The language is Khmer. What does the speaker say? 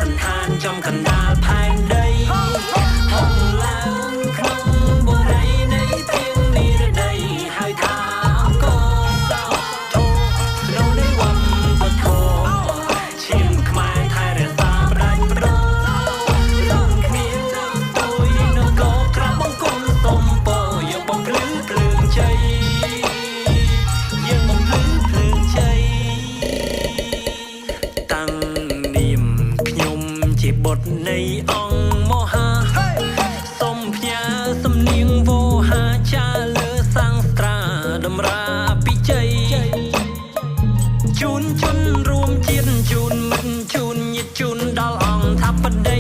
នហានចំកណ្ដាលផែនដីហងឡើងក្នុងបុរីនៃទៀងនិរដីហើយថាអង្គសោធោក្នុងនៃវត្តពធឈាមខ្មែរថែរក្សាផ្ដាច់ប្រោលំគ្នាទុយនៅកោក្រាបបង្គំសុំពោយកបំភ្លឺភ្លើងជ័យយើងបំភ្លឺភ្លើងជ័យតាំងនាមខ្ញុំជាបុត្រនៃអង្គមហាសូមផ្ញើសំនៀងវោហាចាលើសាំងស្ត្រាតម្រាពិជ័យជូនជនរួមជាតិជូនមិត្តជូនញាតិជូនដល់អង្គថាបតី